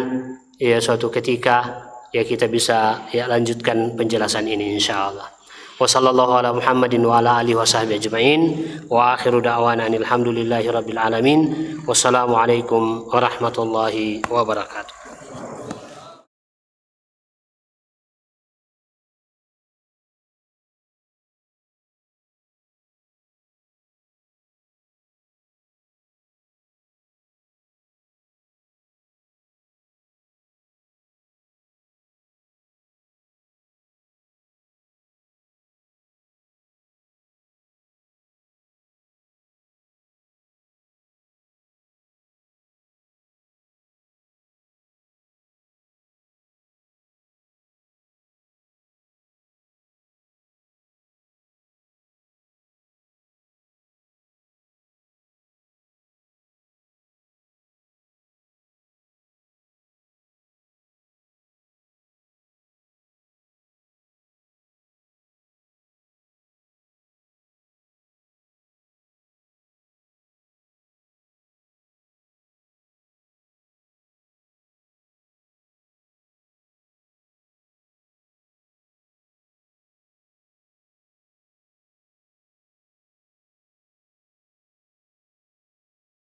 suatu ketika kita bisa lanjutkan penjelasan ini insyaallah. Wa sallallahu ala Muhammadin wa ala alihi wa sahbihi ajma'in, wa akhiru da'wana alhamdulillahi rabbil alamin. Wassalamu alaikum warahmatullahi wabarakatuh.